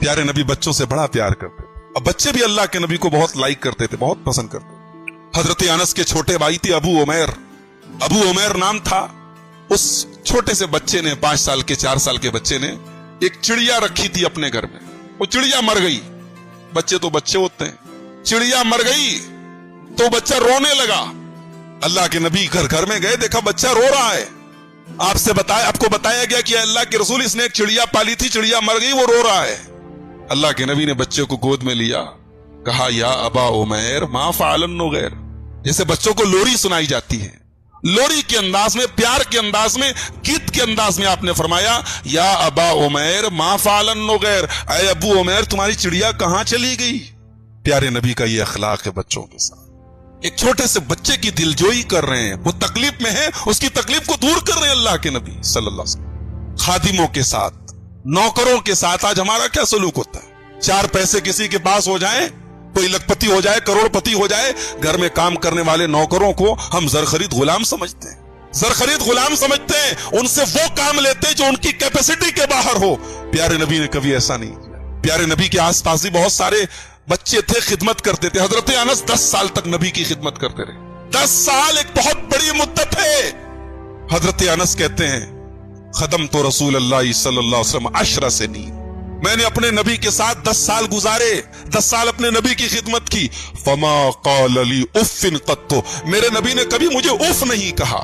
प्यारे नबी बच्चों से बड़ा प्यार करते थे। अब बच्चे भी अल्लाह के नबी को बहुत लाइक करते थे, बहुत पसंद करते थे। हजरत अनस के छोटे भाई थे अबू उमैर, अबू उमैर नाम था। उस छोटे से बच्चे ने, 5 साल के 4 साल के बच्चे ने एक चिड़िया रखी थी अपने घर में। वो चिड़िया मर गई। बच्चे तो बच्चे होते हैं, चिड़िया मर गई तो बच्चा रोने लगा। अल्लाह के नबी घर घर में गए, देखा बच्चा रो रहा है। आपको बताया गया कि अल्लाह के रसूल, इसने एक चिड़िया पाली थी, चिड़िया मर गई, वो रो रहा है। अल्लाह के नबी ने बच्चे को गोद में लिया, कहा या अबा उमैर मा फ़अलन नुग़ैर। जैसे बच्चों को लोरी सुनाई जाती है, लोरी के अंदाज में, प्यार के अंदाज में, गीत के अंदाज में आपने फरमाया या अबा उमैर मा फ़अलन नुग़ैर, ऐ अबू उमैर तुम्हारी चिड़िया कहां चली गई। प्यारे नबी का ये अखलाक है बच्चों के साथ। एक छोटे से बच्चे की दिलजोई कर रहे हैं, वो तकलीफ में है, उसकी तकलीफ को दूर कर रहे हैं अल्लाह के नबी सल्लल्लाहु अलैहि वसल्लम। खादिमों के साथ, नौकरों के साथ आज हमारा क्या सलूक होता है। 4 पैसे किसी के पास हो जाए, कोई लखपति हो जाए, करोड़पति हो जाए, घर में काम करने वाले नौकरों को हम ज़र-ख़रीद गुलाम समझते हैं, ज़र-ख़रीद गुलाम समझते हैं, उनसे वो काम लेते हैं जो उनकी कैपेसिटी के बाहर हो। प्यारे नबी ने कभी ऐसा नहीं किया। प्यारे नबी के आसपास ही बहुत सारे बच्चे थे, खिदमत करते थे। हजरत अनस 10 साल तक नबी की खिदमत करते रहे। 10 साल एक बहुत बड़ी मुद्दत है। हजरत अनस कहते हैं खदम तो रसूल अल्लाह सल्लल्लाहु अलैहि वसल्लम 10 सनीन, मैंने अपने नबी के साथ 10 साल गुजारे, 10 साल अपने नबी की खिदमत की। फमा क़ाल ली उफ़्फ़िन क़त्तु, मेरे नबी ने कभी मुझे उफ नहीं कहा।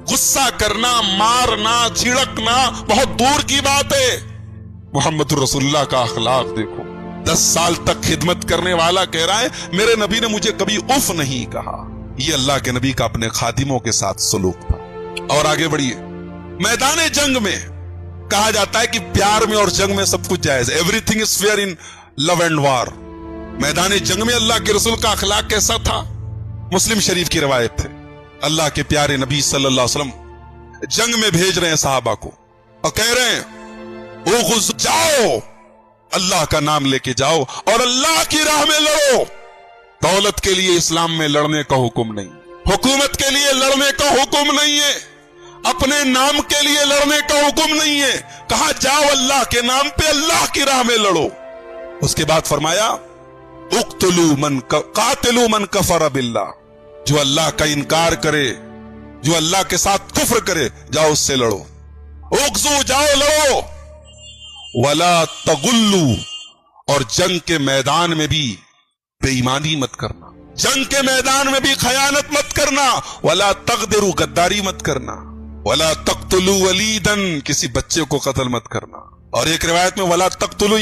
गुस्सा करना, मारना, झिड़कना बहुत दूर की बात है। मोहम्मद रसूलुल्लाह का अखलाक देखो। 10 साल तक खिदमत करने वाला कह रहा है मेरे नबी ने मुझे कभी उफ नहीं कहा। ये अल्लाह के नबी का अपने खादिमों के साथ सलूक था। और आगे बढ़िए, मैदान जंग में कहा जाता है कि प्यार में और जंग में सब कुछ जायज, everything is fair in love and वार। मैदान जंग में अल्लाह के रसूल का अखलाक कैसा था। मुस्लिम शरीफ की रवायत है, अल्लाह के प्यारे नबी सल्लल्लाहु अलैहि वसल्लम जंग में भेज रहे हैं साहबा को और कह रहे हैं ओ जाओ, अल्लाह का नाम लेके जाओ और अल्लाह की राह में लड़ो। दौलत के लिए इस्लाम में लड़ने का हुक्म नहीं, हुकूमत के लिए लड़ने का हुक्म नहीं है, अपने नाम के लिए लड़ने का हुक्म नहीं है। कहा जाओ अल्लाह के नाम पे अल्लाह की राह में लड़ो। उसके बाद फरमाया कातिलू मन कफर बिल्लाह, जो अल्लाह का इनकार करे, जो अल्लाह के साथ कुफ्र करे, जाओ उससे लड़ो। उक्जू, जाओ लड़ो। वला तगुल्लू, और जंग के मैदान में भी बेईमानी मत करना, जंग के मैदान में भी खयानत मत करना। वला तगदिरू, गद्दारी मत करना। वला तक्तुलू वलीदन, किसी बच्चे को कत्ल मत करना। और एक रिवायत में वला तक्तुलू